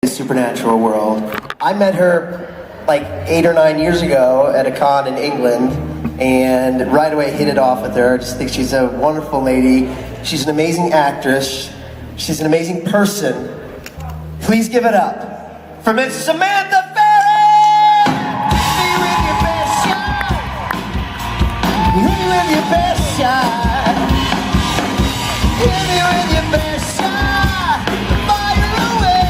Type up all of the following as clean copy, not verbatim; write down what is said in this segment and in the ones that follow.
Supernatural world. I met her like 8 or 9 years ago at a con in England, and right away hit it off with her. I just think she's a wonderful lady. She's an amazing actress. She's an amazing person. Please give it up for Miss Samantha Ferry! Be with your best shot. Be with your best shot. Be with your best shot. Fire away.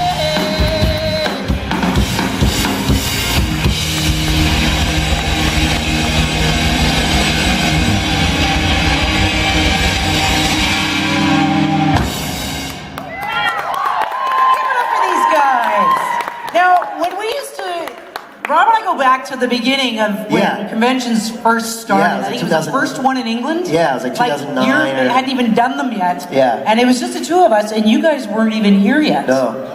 Give it up for these guys. Now, when we used to, Rob and I go back to the beginning of when conventions first started. Yeah, it was I like think it was the first one in England. Yeah, it was like 2009. They hadn't even done them yet. Yeah. And it was just the two of us, and you guys weren't even here yet. No.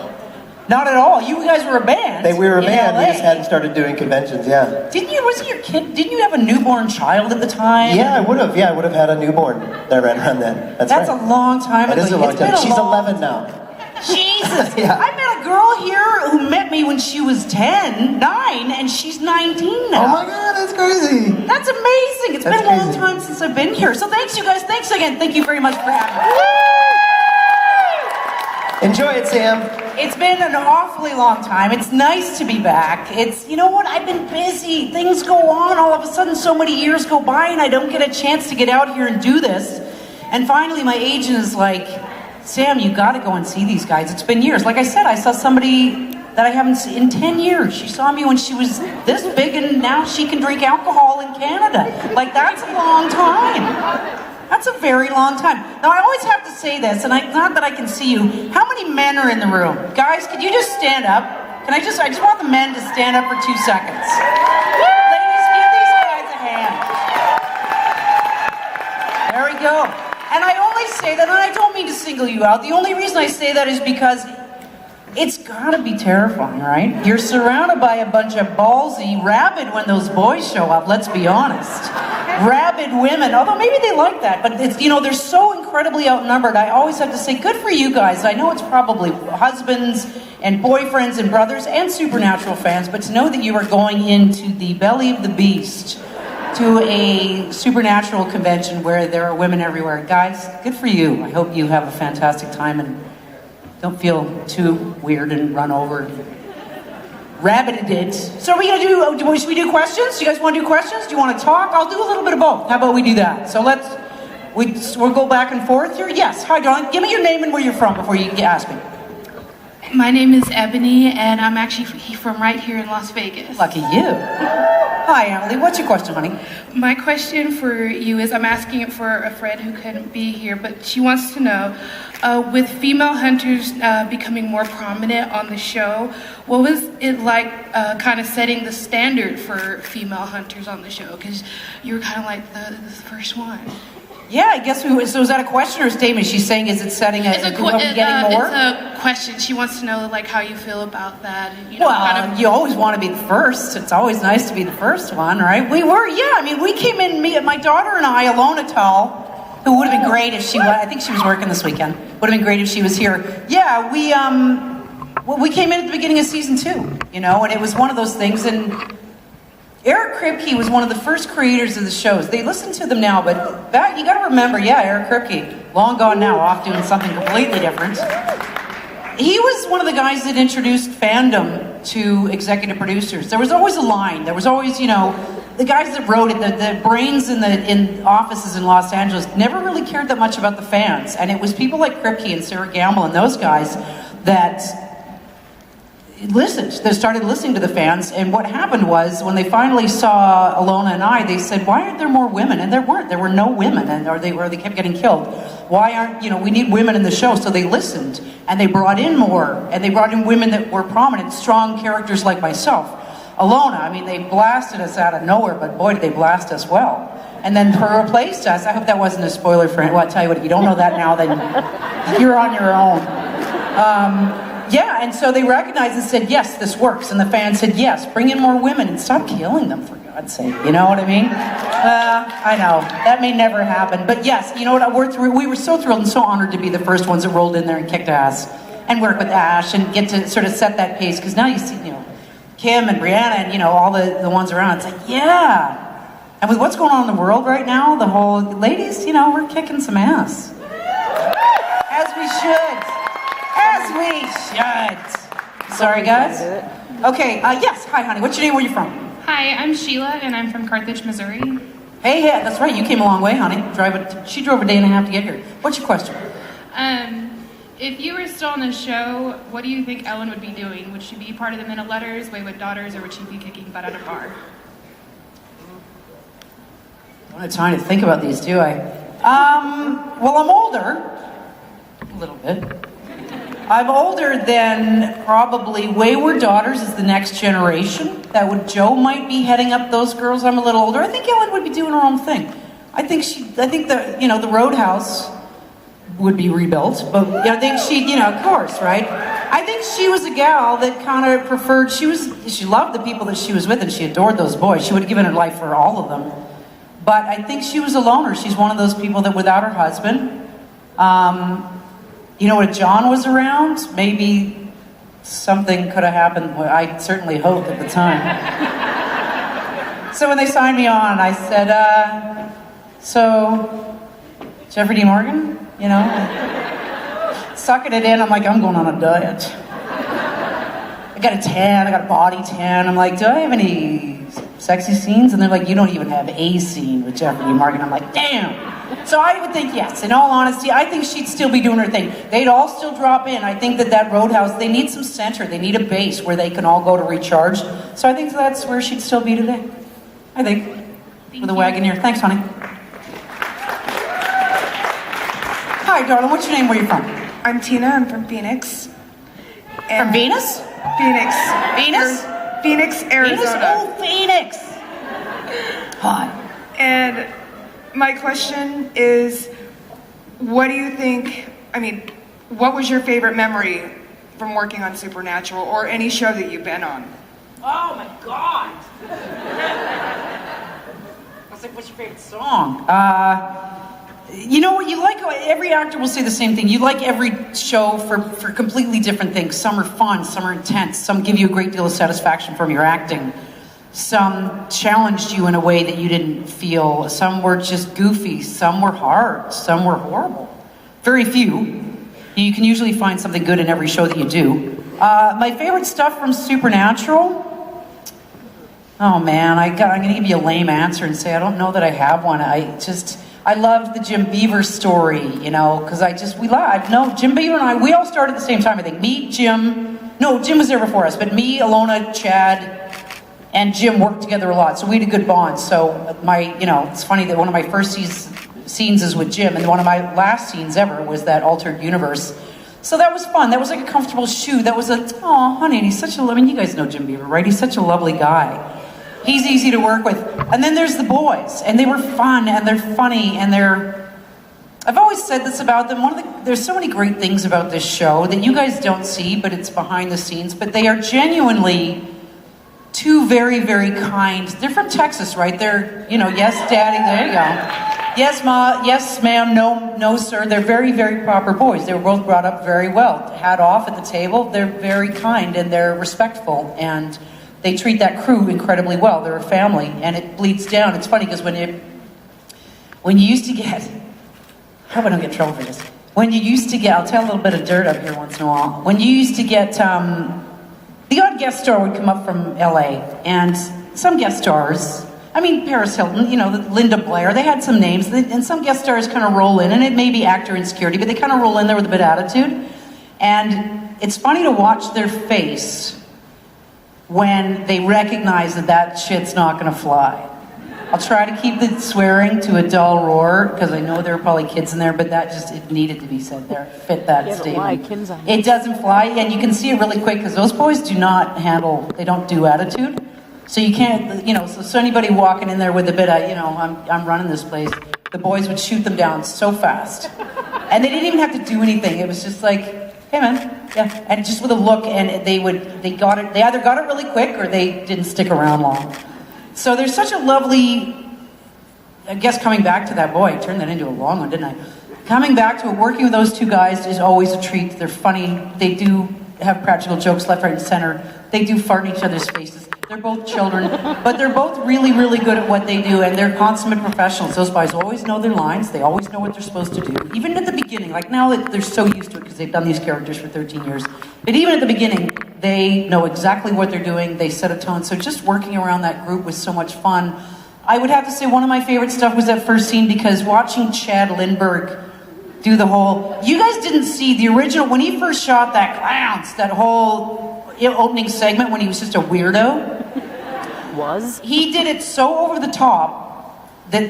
Not at all. You guys were a band. We were a band. LA. We just hadn't started doing conventions. Yeah. Wasn't your kid? Didn't you have a newborn child at the time? Yeah, I would have. Yeah, I would have had a newborn that ran around then. That's right. A long time ago. It is a long time. She's 11 now. Jesus! Yeah. I met a girl here who met me when she was 9, and she's 19 now. Oh my God, that's crazy. That's amazing. It's been a long time since I've been here. So thanks, you guys. Thanks again. Thank you very much for having me. Enjoy it, Sam. It's been an awfully long time. It's nice to be back. You know what? I've been busy. Things go on. All of a sudden, so many years go by, and I don't get a chance to get out here and do this. And finally, my agent is like, Sam, you got to go and see these guys. It's been years. Like I said, I saw somebody that I haven't seen in 10 years. She saw me when she was this big, and now she can drink alcohol in Canada. Like, that's a long time. That's a very long time. Now, I always have to say this, and not that I can see you. How many men are in the room? Guys, could you just stand up? I just want the men to stand up for 2 seconds. Ladies, give these guys a hand. There we go. And I only say that, and I don't mean to single you out. The only reason I say that is because it's gotta be terrifying, right? You're surrounded by a bunch of ballsy, rabid when those boys show up, let's be honest. Rabid women, although maybe they like that, but it's, they're so incredibly outnumbered. I always have to say, good for you guys. I know it's probably husbands and boyfriends and brothers and Supernatural fans, but to know that you are going into the belly of the beast to a Supernatural convention where there are women everywhere. Guys, good for you. I hope you have a fantastic time and don't feel too weird and run over. Rabbited it. So are we going to should we do questions? Do you guys want to do questions? Do you want to talk? I'll do a little bit of both. How about we do that? So we'll go back and forth here. Yes. Hi, darling. Give me your name and where you're from before you ask me. My name is Ebony, and I'm actually from right here in Las Vegas. Lucky you. Hi, Emily. What's your question, honey? My question for you is, I'm asking it for a friend who couldn't be here, but she wants to know, with female hunters becoming more prominent on the show, what was it like kind of setting the standard for female hunters on the show? Because you were kind of like the first one. Yeah, I guess so is that a question or a statement? She's saying, is it setting a getting more? It's a question. She wants to know like how you feel about that. You always want to be the first. It's always nice to be the first one, right? We were, we came in, my daughter and I, Alona Tull, who would have been great if she was, I think she was working this weekend, would have been great if she was here. Yeah, we came in at the beginning of season 2, and it was one of those things, and Eric Kripke was one of the first creators of the shows. They listen to them now, but that, you gotta remember, Eric Kripke, long gone now, off doing something completely different. He was one of the guys that introduced fandom to executive producers. There was always a line. There was always, the guys that wrote it, the brains in offices in Los Angeles never really cared that much about the fans. And it was people like Kripke and Sarah Gamble and those guys that started listening to the fans, and what happened was when they finally saw Alona and I, they said, why aren't there more women? And there were no women, or they kept getting killed. Why aren't, we need women in the show? So they listened, and they brought in more, and they brought in women that were prominent, strong characters like myself. Alona, they blasted us out of nowhere, but boy, did they blast us well. And then her replaced us. I hope that wasn't a spoiler for I'll tell you what, if you don't know that now, then you're on your own. And so they recognized and said, yes, this works. And the fans said, yes, bring in more women and stop killing them, for God's sake. You know what I mean? I know, that may never happen. But yes, you know what, we were so thrilled and so honored to be the first ones that rolled in there and kicked ass. and work with Ash and get to sort of set that pace. Because now you see, Kim and Brianna and, all the ones around. It's like, yeah. And with what's going on in the world right now, the whole, ladies, we're kicking some ass. As we should. As we should. Sorry, guys. Okay, yes. Hi, honey. What's your name? Where are you from? Hi, I'm Sheila, and I'm from Carthage, Missouri. Hey, yeah, that's right. You came a long way, honey. She drove a day and a half to get here. What's your question? If you were still on the show, what do you think Ellen would be doing? Would she be part of the Men of Letters, Wayward Daughters, or would she be kicking butt at a bar? I don't have time to think about these, do I? Well, I'm older. A little bit. I'm older than probably Wayward Daughters is the next generation. Joe might be heading up those girls. I'm a little older. I think Ellen would be doing her own thing. I think the Roadhouse would be rebuilt, but I think of course, right? I think she was a gal that kind of preferred, she loved the people that she was with and she adored those boys. She would have given her life for all of them. But I think she was a loner. She's one of those people that without her husband, if John was around, maybe something could have happened. Well, I certainly hoped at the time. So when they signed me on, I said, so Jeffrey D. Morgan, sucking it in. I'm like, I'm going on a diet. I got a tan, I got a body tan. I'm like, do I have any sexy scenes? And they're like, you don't even have a scene with Jeffrey D. Morgan. I'm like, damn. So I would think yes. In all honesty, I think she'd still be doing her thing. They'd all still drop in. I think that Roadhouse, they need some center. They need a base where they can all go to recharge. So I think that's where she'd still be today. I think. With a Wagoneer. Thanks, honey. Hi, darling. What's your name? Where are you from? I'm Tina. I'm from Phoenix. From Venus? Phoenix. Venus? Phoenix, Arizona. Venus? Oh, Phoenix. Hi. And my question is, what do you think, what was your favorite memory from working on Supernatural or any show that you've been on? Oh my God. I was like, what's your favorite song? You like, every actor will say the same thing. You like every show for completely different things. Some are fun, some are intense, some give you a great deal of satisfaction from your acting. Some challenged you in a way that you didn't feel. Some were just goofy, some were hard, some were horrible. Very few. You can usually find something good in every show that you do. My favorite stuff from Supernatural? Oh man, I'm gonna give you a lame answer and say I don't know that I have one. I love the Jim Beaver story, because Jim Beaver and I, we all started at the same time, I think. Jim was there before us, but me, Alona, Chad, and Jim worked together a lot, so we had a good bond. So it's funny that one of my first scenes is with Jim, and one of my last scenes ever was that altered universe. So that was fun. That was like a comfortable shoe. That was honey, and he's such a, you guys know Jim Beaver, right? He's such a lovely guy. He's easy to work with. And then there's the boys, and they were fun, and they're funny, and I've always said this about them. There's so many great things about this show that you guys don't see, but it's behind the scenes, but they are genuinely two very, very kind. They're from Texas, right? They're, yes, daddy, there you go. Yes, ma, yes, ma'am, no, sir. They're very, very proper boys. They were both brought up very well. Hat off at the table. They're very kind, and they're respectful, and they treat that crew incredibly well. They're a family, and it bleeds down. It's funny because when you used to get, I hope I don't get in trouble for this. When you used to get, I'll tell a little bit of dirt up here once in a while. When you used to get, the odd guest star would come up from LA, and some guest stars, Paris Hilton, Linda Blair, they had some names, and some guest stars kind of roll in, and it may be actor insecurity, but they kind of roll in there with a bit of attitude. And it's funny to watch their face when they recognize that shit's not going to fly. I'll try to keep the swearing to a dull roar, because I know there are probably kids in there, but it needed to be said there. Fit that statement. It doesn't fly, and you can see it really quick, because those boys they don't do attitude. So you can't, so anybody walking in there with a bit of, I'm running this place, the boys would shoot them down so fast. And they didn't even have to do anything. It was just like, hey man, yeah. And just with a look, and they either got it really quick, or they didn't stick around long. So there's such a lovely, I guess coming back to that boy, I turned that into a long one, didn't I? coming back to it, working with those two guys is always a treat. They're funny. They do have practical jokes left, right, and center. They do fart in each other's faces. They're both children, but they're both really, really good at what they do, and they're consummate professionals. Those guys always know their lines. They always know what they're supposed to do. Even at the beginning, like now that they're so used to it because they've done these characters for 13 years. But even at the beginning, they know exactly what they're doing. They set a tone. So just working around that group was so much fun. I would have to say one of my favorite stuff was that first scene, because watching Chad Lindbergh do the whole... You guys didn't see the original, when he first shot that Clowns, that whole opening segment when he was just a weirdo. He did it so over the top that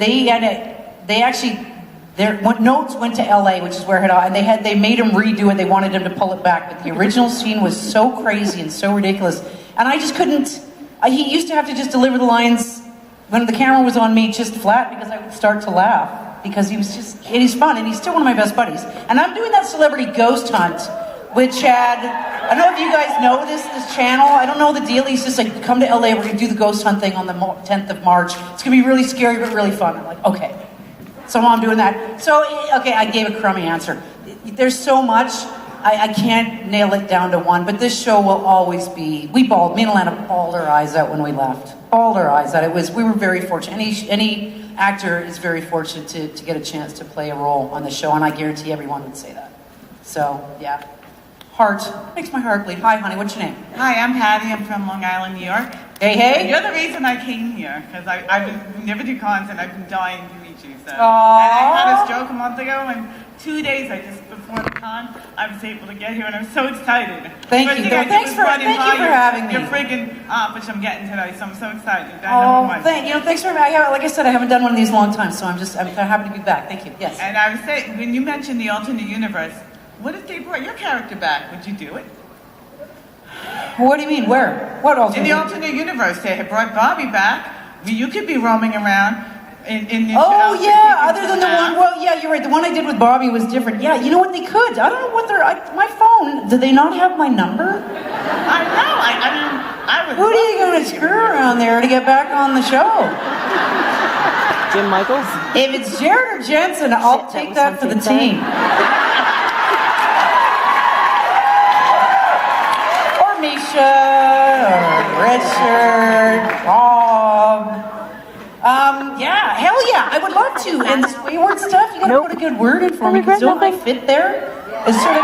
their notes went to LA, which is where it all, and they made him redo it. They wanted him to pull it back, but the original scene was so crazy and so ridiculous, and I just couldn't. He used to have to just deliver the lines when the camera was on me just flat, because I would start to laugh, because he's fun, and he's still one of my best buddies. And I'm doing that celebrity ghost hunt with Chad. I don't know if you guys know this channel. I don't know the deal. He's just like, come to LA, we're gonna do the ghost hunt thing on the 10th of March. It's gonna be really scary, but really fun. I'm like, okay. So I'm doing that. So, okay, I gave a crummy answer. There's so much, I can't nail it down to one, but this show will always be, me and Alana bawled our eyes out when we left. Bawled our eyes out. We were very fortunate. Any actor is very fortunate to get a chance to play a role on the show, and I guarantee everyone would say that. So, yeah. Heart. Makes my heart bleed. Hi, honey, what's your name? Hi, I'm Patty. I'm from Long Island, New York. Hey, hey. You're the reason I came here, because I've never do cons, and I've been dying to meet you. So. Aww. And I had a stroke a month ago, and 2 days before the con, I was able to get here, and I'm so excited. Thank you. Thank you for having me. Your friggin' which I'm getting today, so I'm so excited. Thanks for having me. Like I said, I haven't done one of these in a long time, so I'm happy to be back. Thank you. Yes. And I was saying, when you mentioned the alternate universe, what if they brought your character back? Would you do it? What do you mean? Where? What alternate? In the alternate universe, they had brought Bobby back. You could be roaming around in Oh yeah, other than the one. Well, yeah, you're right. The one I did with Bobby was different. Yeah, you know what? They could. I don't know what my phone. Do they not have my number? I know. I would. Who are you going to screw around there to get back on the show? Jim Michaels? If it's Jared or Jensen, I'll take that for the team. Misha, or Richard, Bob. Yeah, hell yeah, I would love to. And this wayward stuff, you gotta put a good word in for me, because don't I fit there? It's sort of...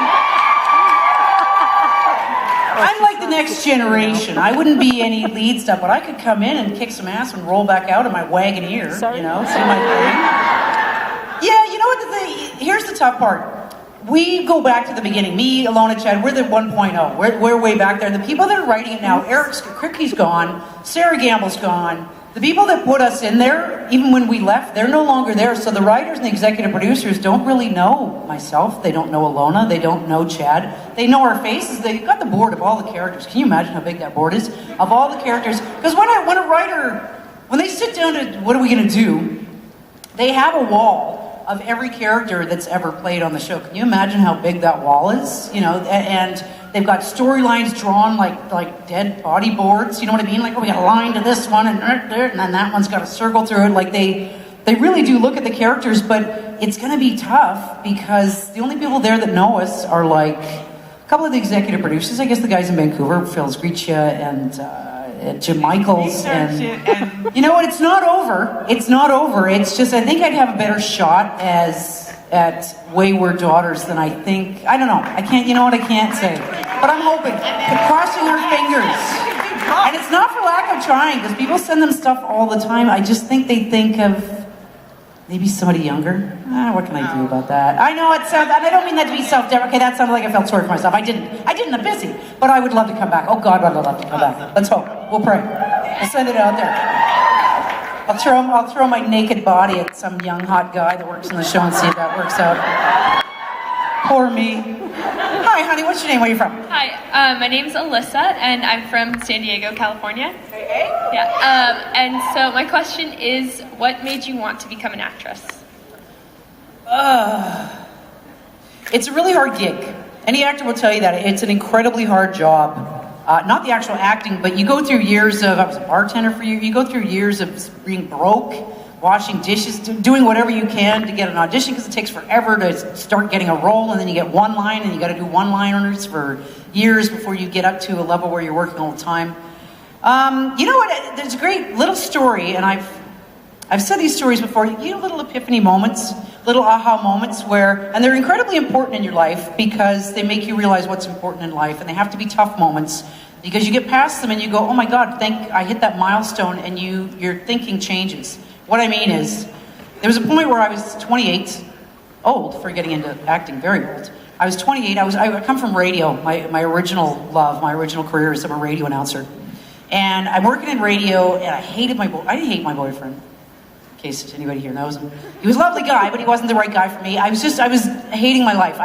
I'm like the next generation. I wouldn't be any lead stuff, but I could come in and kick some ass and roll back out in my Wagoneer, see my thing. Yeah, you know what, here's the tough part. We go back to the beginning. Me, Alona, Chad, we're the 1.0. We're way back there. And the people that are writing it now, Eric Kripke's gone, Sarah Gamble's gone. The people that put us in there, even when we left, they're no longer there. So the writers and the executive producers don't really know myself. They don't know Alona. They don't know Chad. They know our faces. They've got the board of all the characters. Can you imagine how big that board is? Of all the characters. Because when a writer, when they sit down to, what are we going to do? They have a wall of every character that's ever played on the show. Can you imagine how big that wall is? And they've got storylines drawn like dead body boards. You know what I mean? Like, we got a line to this one, and then that one's got a circle through it. Like, they really do look at the characters, but it's going to be tough because the only people there that know us are like a couple of the executive producers. I guess the guys in Vancouver, Phil Zgricha and Jim Michaels, and you know what? It's not over. It's not over. It's just I think I'd have a better shot at Wayward Daughters than I think. I don't know. I can't. You know what? I can't say. But I'm hoping. I'm crossing our fingers. And it's not for lack of trying, because people send them stuff all the time. I just think they think of maybe somebody younger. What can I do about that? I know it sounds, and I don't mean that to be self-deprecating. Okay, that sounded like I felt sorry for myself. I didn't. I'm busy. But I would love to come back. Oh God, I'd love to come back. Let's hope. We'll pray. We'll send it out there. I'll throw my naked body at some young hot guy that works in the show and see if that works out. Poor me. Hi, honey. What's your name? Where are you from? Hi, my name's Alyssa, and I'm from San Diego, California. Hey. Yeah. And so my question is, what made you want to become an actress? It's a really hard gig. Any actor will tell you that. It's an incredibly hard job. Not the actual acting, but you go through years of, I was a bartender for you go through years of being broke, washing dishes, doing whatever you can to get an audition because it takes forever to start getting a role, and then you get one line and you got to do one-liners for years before you get up to a level where you're working all the time. You know what? There's a great little story, and I've said these stories before. You know, little epiphany moments, little aha moments and they're incredibly important in your life because they make you realize what's important in life, and they have to be tough moments because you get past them and you go, oh my God, I hit that milestone, and your thinking changes. What I mean is, there was a point where I was 28, old for getting into acting, very old. I was 28, I come from radio. My original love, my original career is I'm a radio announcer. And I'm working in radio, and I didn't hate my boyfriend. In case anybody here knows him. He was a lovely guy, but he wasn't the right guy for me. I was hating my life.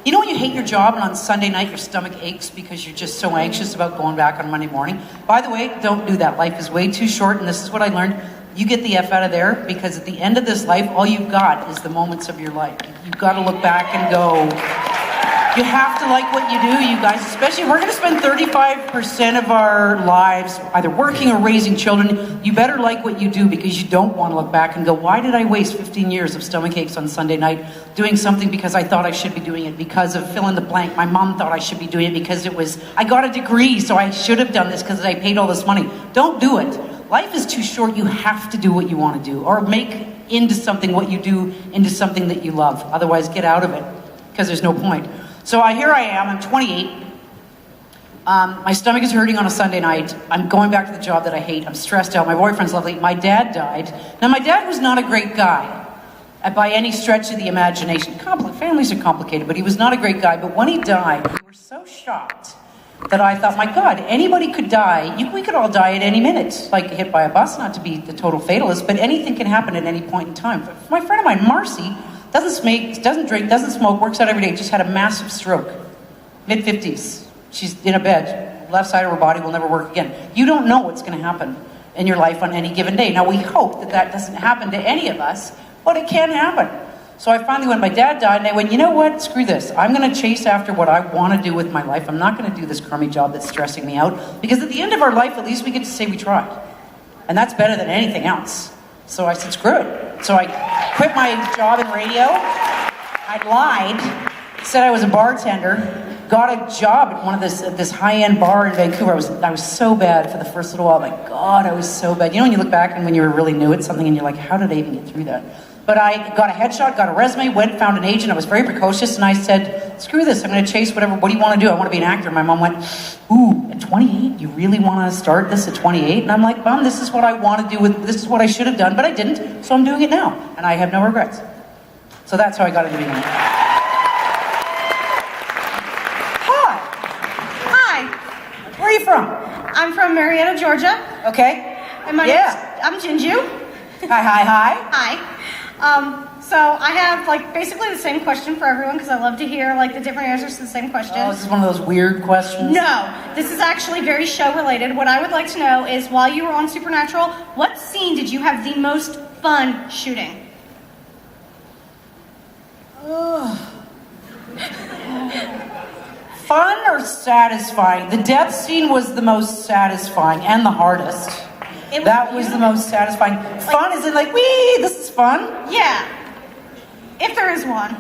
You know when you hate your job and on Sunday night your stomach aches because you're just so anxious about going back on Monday morning? By the way, don't do that. Life is way too short, and this is what I learned. You get the F out of there, because at the end of this life, all you've got is the moments of your life. You've got to look back and go, you have to like what you do, you guys. Especially, we're going to spend 35% of our lives either working or raising children. You better like what you do, because you don't want to look back and go, why did I waste 15 years of stomach aches on Sunday night doing something because I thought I should be doing it, because of fill in the blank. My mom thought I should be doing it because I got a degree, so I should have done this because I paid all this money. Don't do it. Life is too short. You have to do what you want to do, or make into something what you do into something that you love. Otherwise, get out of it, because there's no point. So here I am, I'm 28. My stomach is hurting on a Sunday night. I'm going back to the job that I hate. I'm stressed out. My boyfriend's lovely. My dad died. Now, my dad was not a great guy by any stretch of the imagination. Families are complicated, but he was not a great guy. But when he died, we were so shocked that I thought, my God, anybody could die. We could all die at any minute, like hit by a bus, not to be the total fatalist, but anything can happen at any point in time. My friend of mine, Marcy, doesn't drink, doesn't smoke, works out every day, just had a massive stroke, mid-50s. She's in a bed, left side of her body will never work again. You don't know what's going to happen in your life on any given day. Now, we hope that doesn't happen to any of us, but it can happen. So I finally, when my dad died, and I went, you know what, screw this. I'm going to chase after what I want to do with my life. I'm not going to do this crummy job that's stressing me out, because at the end of our life, at least we get to say we tried. And that's better than anything else. So I said, screw it. So I quit my job in radio. I lied, said I was a bartender, got a job at one of this high-end bar in Vancouver. I was so bad for the first little while. My God, I was so bad. You know when you look back and when you were really new at something and you're like, how did I even get through that? But I got a headshot, got a resume, found an agent. I was very precocious, and I said, screw this, I'm going to chase whatever. What do you want to do? I want to be an actor. And my mom went, ooh, at 28? You really want to start this at 28? And I'm like, Mom, this is what I want to do. This is what I should have done, but I didn't, so I'm doing it now. And I have no regrets. So that's how I got into being an actor. Hi. Where are you from? I'm from Marietta, Georgia. Okay. And I'm Jinjoo. Hi. Hi. So I have basically the same question for everyone, because I love to hear the different answers to the same question. Oh, this is one of those weird questions? No, this is actually very show related. What I would like to know is, while you were on Supernatural, what scene did you have the most fun shooting? Fun or satisfying? The death scene was the most satisfying and the hardest. That was the most satisfying. Fun is it wee, this is fun? Yeah. If there is one.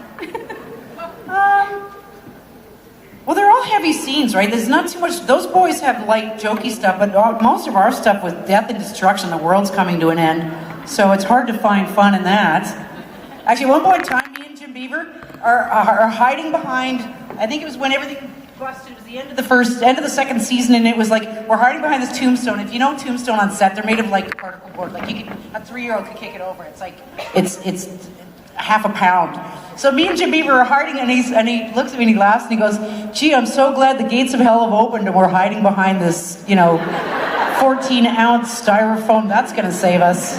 Well, they're all heavy scenes, right? There's not too much. Those boys have light, jokey stuff, but most of our stuff was death and destruction. The world's coming to an end. So it's hard to find fun in that. Actually, at one point in time, me and Jim Beaver are hiding behind, I think it was when everything busted. It was the end of the second season, and it was we're hiding behind this tombstone. If you know tombstone on set, they're made of particle board. A 3-year-old could kick it over. It's half a pound. So me and Jim Beaver are hiding, and he looks at me and he laughs and he goes, gee, I'm so glad the gates of hell have opened and we're hiding behind this, 14-ounce styrofoam. That's going to save us.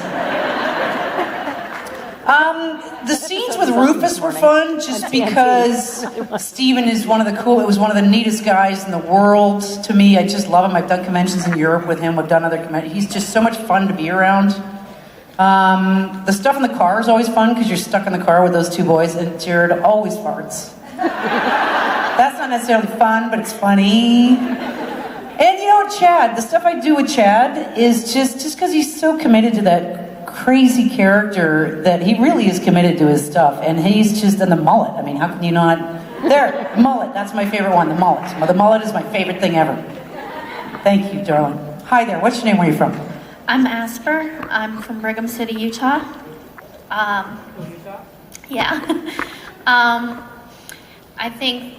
The scenes with Rufus were fun just because Steven is one of the neatest guys in the world to me. I just love him. I've done conventions in Europe with him. I've done other conventions. He's just so much fun to be around. The stuff in the car is always fun because you're stuck in the car with those two boys, and Jared always farts. That's not necessarily fun, but it's funny. And Chad, the stuff I do with Chad is just because he's so committed to that crazy character that he really is committed to his stuff, and he's just in the mullet. I mean, how can you not? There, mullet. That's my favorite one. The mullet. The mullet is my favorite thing ever. Thank you, darling. Hi there. What's your name? Where are you from? I'm Asper. I'm from Brigham City, Utah. Yeah. I think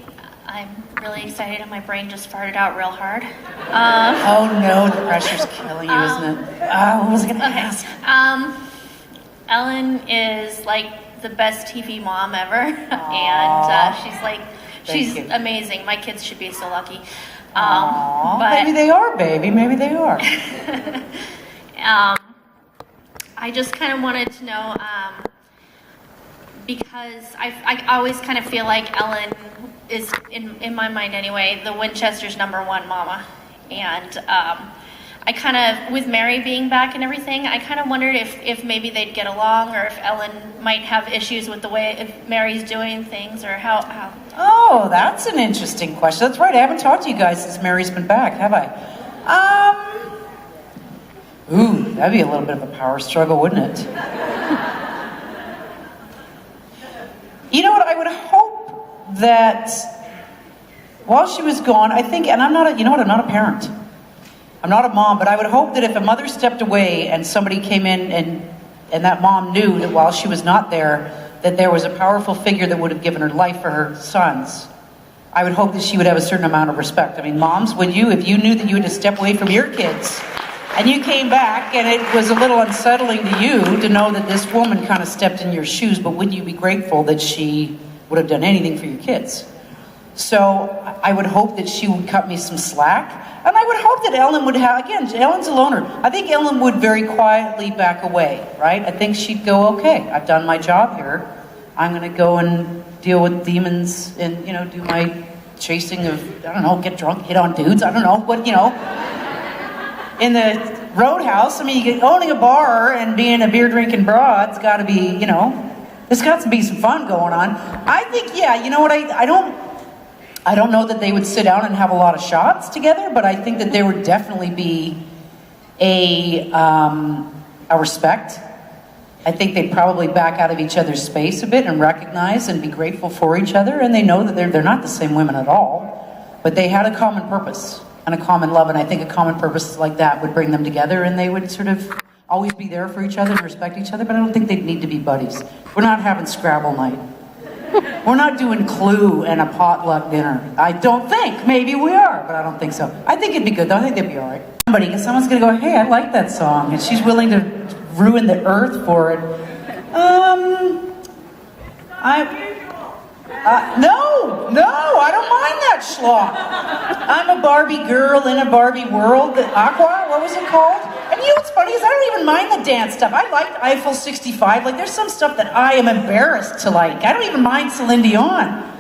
I'm really excited and my brain just farted out real hard. Oh no, the pressure's killing you, isn't it? What was I gonna ask? Ellen is like the best TV mom ever. And she's amazing. My kids should be so lucky. But maybe they are, baby. Maybe they are. I just kind of wanted to know, because I always kind of feel like Ellen is, in my mind anyway, the Winchester's #1 mama. And I kind of, with Mary being back and everything, I kind of wondered if maybe they'd get along, or if Ellen might have issues with the way if Mary's doing things, or how. Oh, that's an interesting question. That's right. I haven't talked to you guys since Mary's been back, have I? Ooh, that'd be a little bit of a power struggle, wouldn't it? You know what? I would hope that while she was gone, I think, and I'm not a parent. I'm not a mom, but I would hope that if a mother stepped away and somebody came in and that mom knew that while she was not there, that there was a powerful figure that would have given her life for her sons, I would hope that she would have a certain amount of respect. I mean, moms, would you, if you knew that you had to step away from your kids and you came back and it was a little unsettling to you to know that this woman kind of stepped in your shoes, but wouldn't you be grateful that she would have done anything for your kids? So I would hope that she would cut me some slack. And I would hope that Ellen would have, again, Ellen's a loner. I think Ellen would very quietly back away, right? I think she'd go, okay, I've done my job here. I'm going to go and deal with demons and, do my chasing of, I don't know, get drunk, hit on dudes. I don't know, what, In the Roadhouse, I mean, owning a bar and being a beer drinking broad's got to be, there's got to be some fun going on. I think, yeah, you know what, I don't know that they would sit down and have a lot of shots together, but I think that there would definitely be a respect. I think they'd probably back out of each other's space a bit and recognize and be grateful for each other, and they know that they're not the same women at all, but they had a common purpose and a common love, and I think a common purpose like that would bring them together, and they would sort of always be there for each other and respect each other, but I don't think they'd need to be buddies. We're not having Scrabble night. We're not doing Clue and a potluck dinner. I don't think. Maybe we are, but I don't think so. I think it'd be good, though. I think they'd be all right. Someone's going to go, hey, I like that song, and she's willing to ruin the earth for it. No, I don't mind that schlock. I'm a Barbie girl in a Barbie world. Aqua, what was it called? And you know what's funny is I don't even mind the dance stuff. I liked Eiffel 65. Like, there's some stuff that I am embarrassed to like. I don't even mind Celine Dion.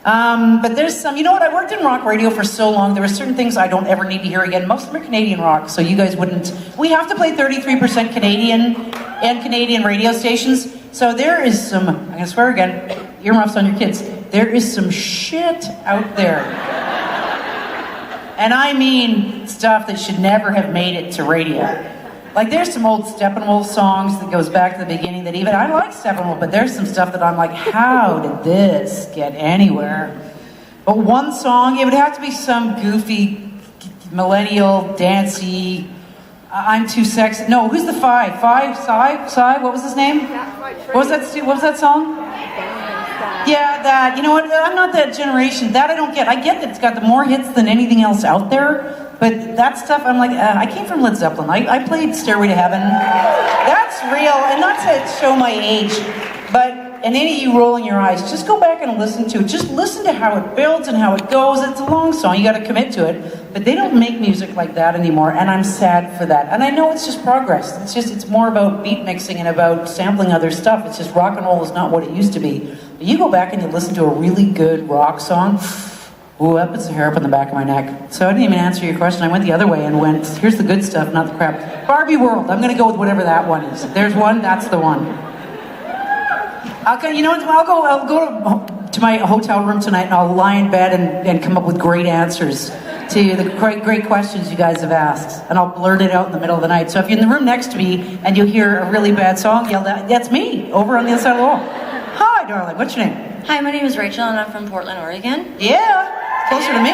But there's some, you know what, I worked in rock radio for so long, there were certain things I don't ever need to hear again. Most of them are Canadian rock, so you guys wouldn't, we have to play 33% Canadian and Canadian radio stations, so there is some, I'm gonna swear again, earmuffs on your kids, there is some shit out there. And I mean stuff that should never have made it to radio. Like, there's some old Steppenwolf songs that goes back to the beginning that even, I like Steppenwolf, but there's some stuff that I'm like, how did this get anywhere? But one song, it would have to be some goofy, millennial, dancey, I'm too sexy. No, who's the Five? Psy? What was his name? What was that song? Yeah, that, you know what, I'm not that generation. That I don't get. I get that it's got the more hits than anything else out there. But that stuff, I'm like, I came from Led Zeppelin. I played Stairway to Heaven. That's real, and not to show my age, but, and any of you rolling your eyes, just go back and listen to it. Just listen to how it builds and how it goes. It's a long song, you gotta commit to it. But they don't make music like that anymore, and I'm sad for that. And I know it's just progress. It's more about beat mixing and about sampling other stuff. It's just rock and roll is not what it used to be. But you go back and you listen to a really good rock song, ooh, that puts the hair up on the back of my neck. So I didn't even answer your question. I went the other way and went, here's the good stuff, not the crap. Barbie World. I'm going to go with whatever that one is. If there's one, that's the one. Okay, you know what? I'll go to my hotel room tonight and I'll lie in bed and come up with great answers to the great questions you guys have asked, and I'll blurt it out in the middle of the night. So if you're in the room next to me and you hear a really bad song yelled at, that's me over on the other side of the wall. Hi, darling. What's your name? Hi, my name is Rachel, and I'm from Portland, Oregon. Yeah, closer to me.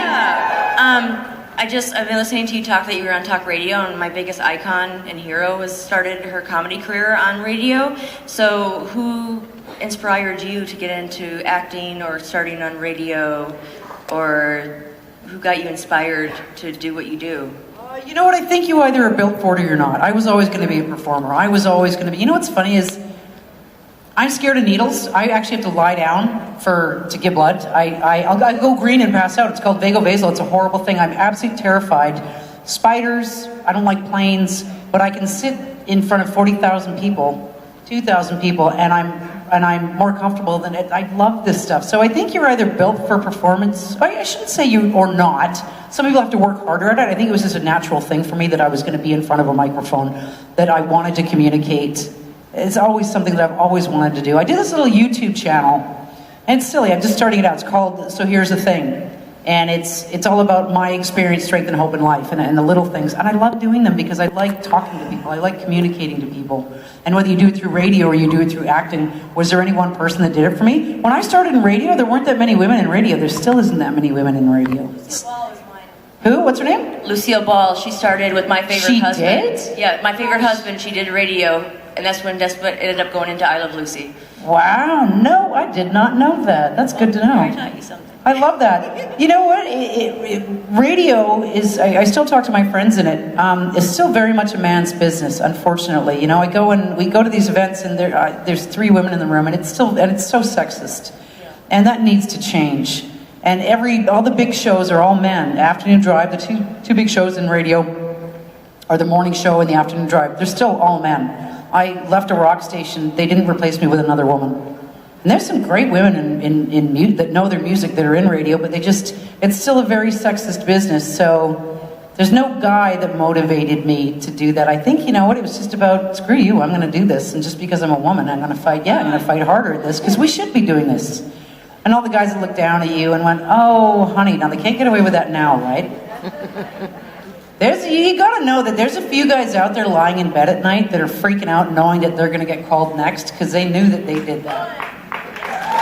I've been listening to you talk that you were on talk radio, and my biggest icon and hero started her comedy career on radio. So who inspired you to get into acting or starting on radio, or who got you inspired to do what you do? You know what? I think you either are built for it or you're not. I was always going to be a performer. I was always going to be. You know what's funny is I'm scared of needles. I actually have to lie down to give blood. I'll go green and pass out. It's called vagovasal. It's a horrible thing. I'm absolutely terrified. Spiders. I don't like planes, but I can sit in front of 40,000 people, 2,000 people, and I'm more comfortable than it. I love this stuff. So I think you're either built for performance. I shouldn't say you or not. Some people have to work harder at it. I think it was just a natural thing for me that I was going to be in front of a microphone, that I wanted to communicate. It's always something that I've always wanted to do. I did this little YouTube channel, and it's silly. I'm just starting it out. It's called So Here's the Thing. And it's all about my experience, strength, and hope in life, and the little things. And I love doing them because I like talking to people. I like communicating to people. And whether you do it through radio or you do it through acting, was there any one person that did it for me? When I started in radio, there weren't that many women in radio. There still isn't that many women in radio. Lucille Ball is mine. Who? What's her name? Lucille Ball. She started with my favorite husband. She did? Yeah, my favorite husband. She did radio, and that's when Despot ended up going into I Love Lucy. Wow, no, I did not know that. That's good to know. I taught you something. I love that. You know what? Radio is, I still talk to my friends in it, it's still very much a man's business, unfortunately. You know, we go to these events and there's 3 women in the room, and it's so sexist. And that needs to change. And all the big shows are all men. Afternoon Drive, the two big shows in radio are the morning show and the afternoon drive. They're still all men. I left a rock station, they didn't replace me with another woman. And there's some great women in that know their music that are in radio, but it's still a very sexist business. So there's no guy that motivated me to do that. I think, you know what, it was just about, screw you, I'm going to do this. And just because I'm a woman, I'm going to fight. Yeah, I'm going to fight harder at this because we should be doing this. And all the guys that looked down at you and went, oh, honey, now they can't get away with that now, right? You gotta know that there's a few guys out there lying in bed at night that are freaking out knowing that they're gonna get called next because they knew that they did that.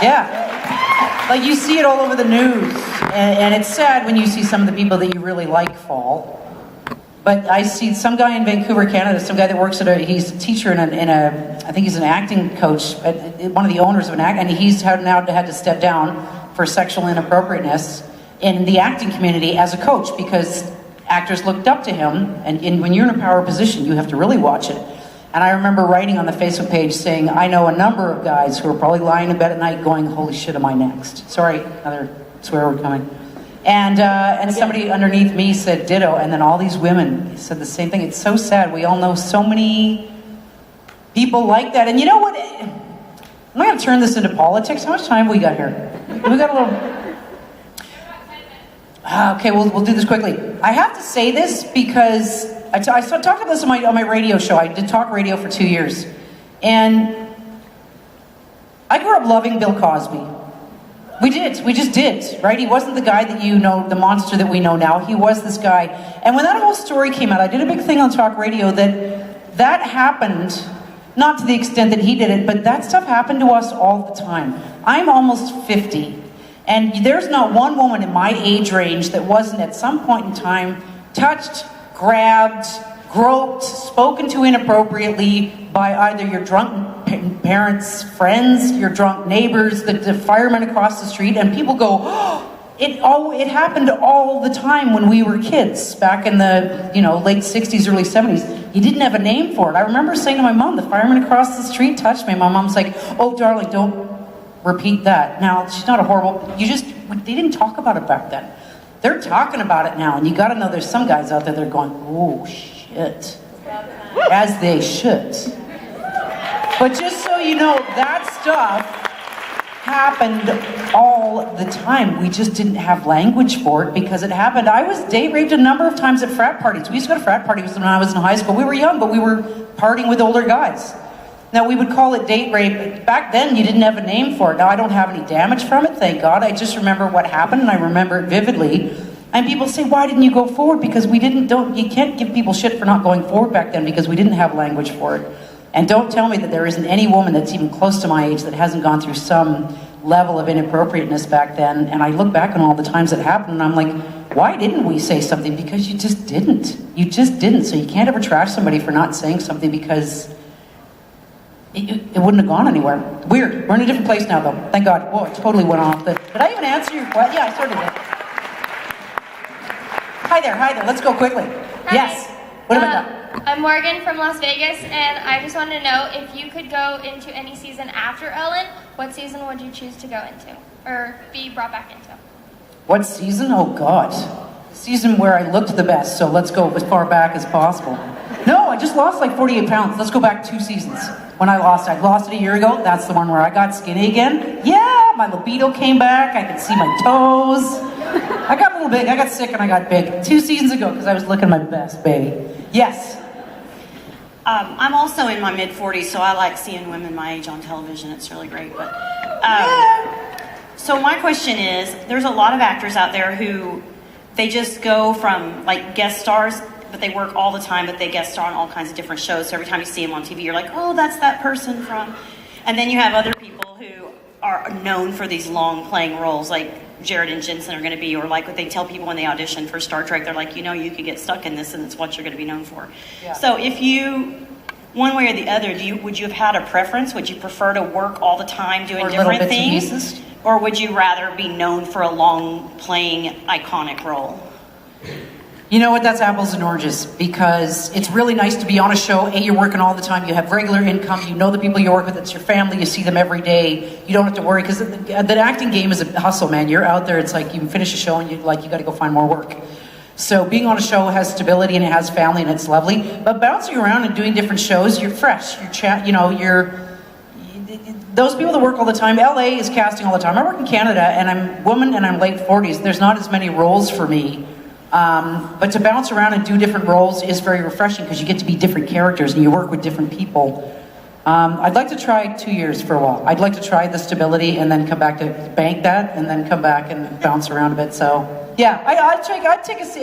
Yeah. Like you see it all over the news. And it's sad when you see some of the people that you really like fall. But I see some guy in Vancouver, Canada, some guy that works he's a teacher I think he's an acting coach, one of the owners of an act, and he's now had to step down for sexual inappropriateness in the acting community as a coach because actors looked up to him, and when you're in a power position, you have to really watch it. And I remember writing on the Facebook page saying, I know a number of guys who are probably lying in bed at night going, holy shit, am I next? Sorry, another swear word coming. And somebody underneath me said ditto, and then all these women said the same thing. It's so sad. We all know so many people like that. And you know what? I'm not going to turn this into politics. How much time have we got here? We got a little... Okay, we'll do this quickly. I have to say this because I talked about this on my radio show. I did talk radio for 2 years. And I grew up loving Bill Cosby. We just did, right? He wasn't the guy that you know, the monster that we know now. He was this guy. And when that whole story came out, I did a big thing on talk radio that happened, not to the extent that he did it, but that stuff happened to us all the time. I'm almost 50. And there's not one woman in my age range that wasn't at some point in time touched, grabbed, groped, spoken to inappropriately by either your drunk parents, friends, your drunk neighbors, the firemen across the street, and people go, oh, it happened all the time when we were kids, back in the late 60s, early 70s. You didn't have a name for it. I remember saying to my mom, the fireman across the street touched me. My mom's like, oh, darling, don't repeat that. Now, she's not a horrible... They didn't talk about it back then. They're talking about it now, and you gotta know there's some guys out there that are going, oh, shit. As they should. But just so you know, that stuff happened all the time. We just didn't have language for it because it happened. I was date raped a number of times at frat parties. We used to go to frat parties when I was in high school. We were young, but we were partying with older guys. Now, we would call it date rape. Back then, you didn't have a name for it. Now, I don't have any damage from it, thank God. I just remember what happened, and I remember it vividly. And people say, why didn't you go forward? Because you can't give people shit for not going forward back then because we didn't have language for it. And don't tell me that there isn't any woman that's even close to my age that hasn't gone through some level of inappropriateness back then. And I look back on all the times it happened and I'm like, why didn't we say something? Because you just didn't. You just didn't. So you can't ever trash somebody for not saying something because it wouldn't have gone anywhere. Weird. We're in a different place now though. Thank God. Whoa, it totally went off. Did I even answer your question? Yeah, I sort of did. Hi there. Let's go quickly. Hi. Yes. What have I done? I'm Morgan from Las Vegas, and I just wanted to know if you could go into any season after Ellen, what season would you choose to go into or be brought back into? What season? Oh God. Season where I looked the best, so let's go as far back as possible. No, I just lost like 48 pounds. Let's go back 2 seasons. When I lost it a year ago. That's the one where I got skinny again. Yeah, my libido came back. I could see my toes. I got a little big. I got sick and I got big 2 seasons ago because I was looking my best, baby. Yes. I'm also in my mid-40s, so I like seeing women my age on television. It's really great. But so my question is, there's a lot of actors out there who they just go from like guest stars, but they work all the time, but they guest star on all kinds of different shows. So every time you see them on TV, you're like, oh, that's that person from. And then you have other people who are known for these long playing roles, like Jared and Jensen are going to be, or like what they tell people when they audition for Star Trek, they're like, you could get stuck in this and it's what you're going to be known for. Yeah. So if you, one way or the other, would you have had a preference? Would you prefer to work all the time doing or different things? Or would you rather be known for a long playing iconic role? You know what, that's apples and oranges, because it's really nice to be on a show. A, you're working all the time, you have regular income, you know the people you work with, it's your family, you see them every day, you don't have to worry, because the acting game is a hustle, man. You're out there, it's like you finish a show and you got to go find more work. So being on a show has stability and it has family and it's lovely, but bouncing around and doing different shows, you're fresh, those people that work all the time. LA is casting all the time. I work in Canada and I'm a woman and I'm late 40s. There's not as many roles for me. But to bounce around and do different roles is very refreshing because you get to be different characters and you work with different people. I'd like to try 2 years for a while. I'd like to try the stability and then come back to bank that and then come back and bounce around a bit. So yeah, I'd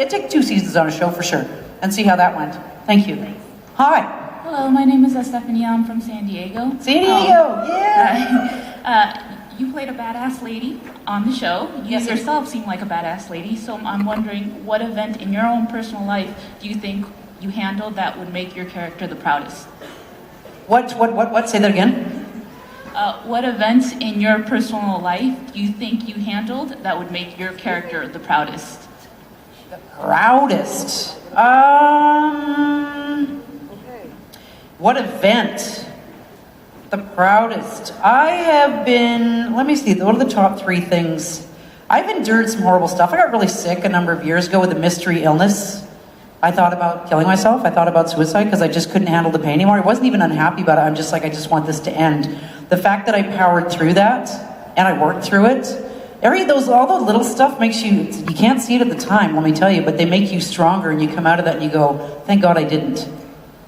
take 2 seasons on a show for sure and see how that went. Thank you. Hi. Hello, my name is Stephanie. I'm from San Diego. San Diego, yeah. You played a badass lady on the show. You yourself seem like a badass lady, so I'm wondering what event in your own personal life do you think you handled that would make your character the proudest? What? Say that again. What events in your personal life do you think you handled that would make your character the proudest? The proudest? What event? The proudest. I have been, let me see, what are the top 3 things? I've endured some horrible stuff. I got really sick a number of years ago with a mystery illness. I thought about killing myself. I thought about suicide because I just couldn't handle the pain anymore. I wasn't even unhappy about it. I'm just like, I just want this to end. The fact that I powered through that and I worked through it, all the little stuff makes you can't see it at the time, let me tell you, but they make you stronger and you come out of that and you go, thank God I didn't.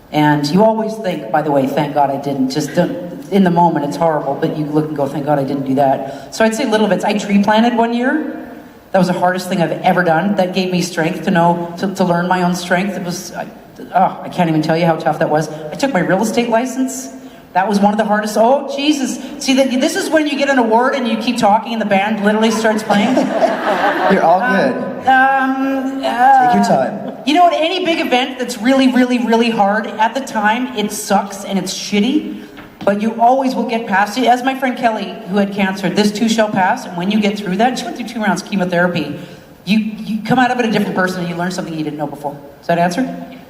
And you always think, by the way, thank God I didn't. Just in the moment, it's horrible, but you look and go, thank God I didn't do that. So I'd say little bits. I tree planted 1 year. That was the hardest thing I've ever done. That gave me strength to learn my own strength. It was, I can't even tell you how tough that was. I took my real estate license. That was one of the hardest. Oh, Jesus. See, this is when you get an award and you keep talking and the band literally starts playing. You're all good. Take your time. You know what? Any big event that's really, really, really hard, at the time, it sucks and it's shitty, but you always will get past it. As my friend Kelly, who had cancer, this too shall pass, and when you get through that, she went through 2 rounds of chemotherapy, you come out of it a different person and you learn something you didn't know before. Does that answer?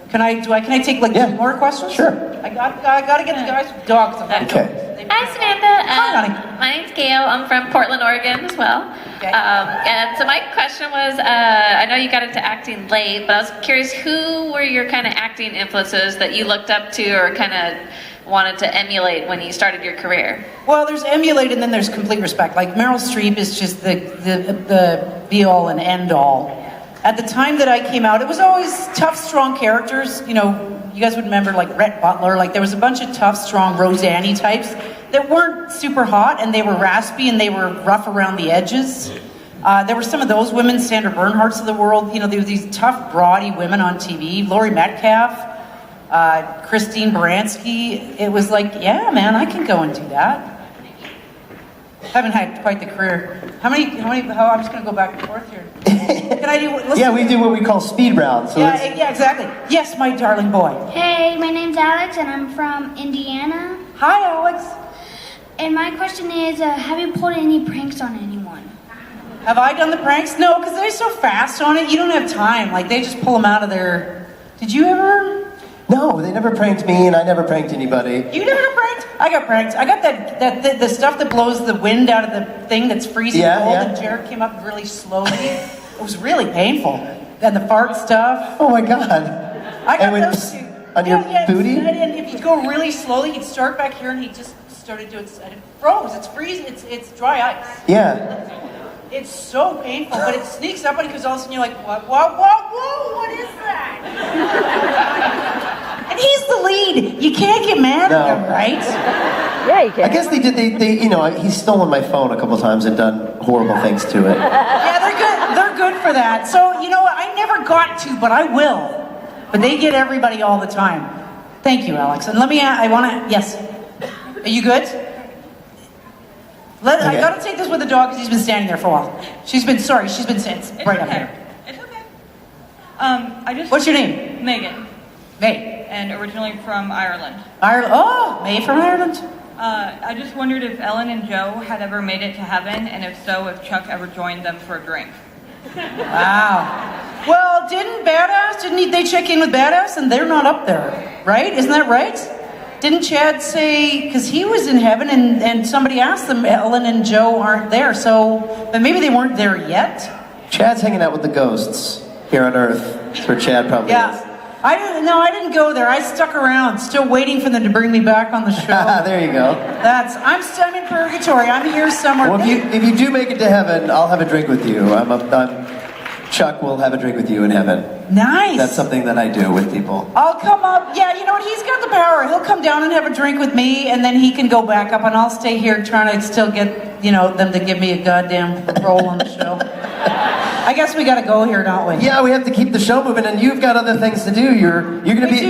Can I take 2 more questions? Sure. I gotta get the guys with dogs. Okay. Hi, Samantha. Hi, honey. My name's Gail. I'm from Portland, Oregon as well. Okay. And so my question was, I know you got into acting late, but I was curious, who were your kind of acting influences that you looked up to or kind of wanted to emulate when you started your career? Well, there's emulate and then there's complete respect. Like Meryl Streep is just the be-all and end-all. At the time that I came out, it was always tough, strong characters. You know, you guys would remember like Rhett Butler. Like there was a bunch of tough, strong Roseanne types that weren't super hot and they were raspy and they were rough around the edges. There were some of those women, Sandra Bernhardt's of the world. You know, there were these tough, broady women on TV. Lori Metcalf, Christine Baranski. It was like, yeah, man, I can go and do that. Haven't had quite the career. How I'm just going to go back and forth here. Can I do? Yeah, we do what we call speed round. So yeah, exactly. Yes, my darling boy. Hey, my name's Alex and I'm from Indiana. Hi, Alex. And my question is, have you pulled any pranks on anyone? Have I done the pranks? No, because they're so fast on it, you don't have time. Like, they just pull them out of their... Did you ever... No, they never pranked me, and I never pranked anybody. You never got pranked? I got pranked. I got the stuff that blows the wind out of the thing that's freezing cold, and Jared came up really slowly. It was really painful. And the fart stuff. Oh my God. I got those too. On your booty? And if you go really slowly, he'd start back here, and he just started doing it. And it froze. It's freezing. It's dry ice. Yeah. It's so painful, but it sneaks up on you because all of a sudden you're like, what is that? And he's the lead. You can't get mad at him, right? Yeah, you can. I guess he's stolen my phone a couple times and done horrible things to it. Yeah, they're good. They're good for that. So, you know what? I never got to, but I will. But they get everybody all the time. Thank you, Alex. And yes. Are you good? I gotta take this with the dog because he's been standing there for a while. She's been sitting right up here. It's okay. What's your name? Megan. May. And originally from Ireland. Ireland. Oh, May from Ireland. I just wondered if Ellen and Joe had ever made it to heaven, and if so, if Chuck ever joined them for a drink. Wow. Well, didn't they check in with Badass and they're not up there, right? Isn't that right? Didn't Chad say, because he was in heaven and somebody asked them, Ellen and Joe aren't there, but maybe they weren't there yet? Chad's hanging out with the ghosts here on Earth. That's where Chad probably is. I didn't go there. I stuck around, still waiting for them to bring me back on the show. There you go. I'm in purgatory. I'm here somewhere. Well, if you do make it to heaven, I'll have a drink with you. Chuck will have a drink with you in heaven. Nice. That's something that I do with people. I'll come up. Yeah, you know what? He's got the power. He'll come down and have a drink with me, and then he can go back up, and I'll stay here trying to still get, them to give me a goddamn role on the show. I guess we gotta go here, don't we? Yeah, we have to keep the show moving, and you've got other things to do. You're gonna be.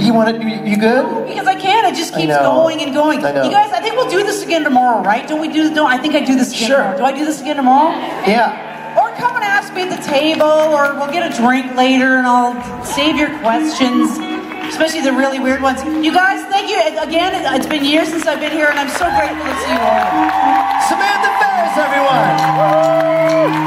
You want it? You good? No, because I can't. It just keeps going and going. I know. You guys, I think we'll do this again tomorrow, right? Don't we do? No, I think I do this again. Tomorrow. Do I do this again tomorrow? Yeah. Or come and ask me at the table, or we'll get a drink later, and I'll save your questions, especially the really weird ones. You guys, thank you again. It's been years since I've been here, and I'm so grateful to see you all. Samantha Ferris, everyone.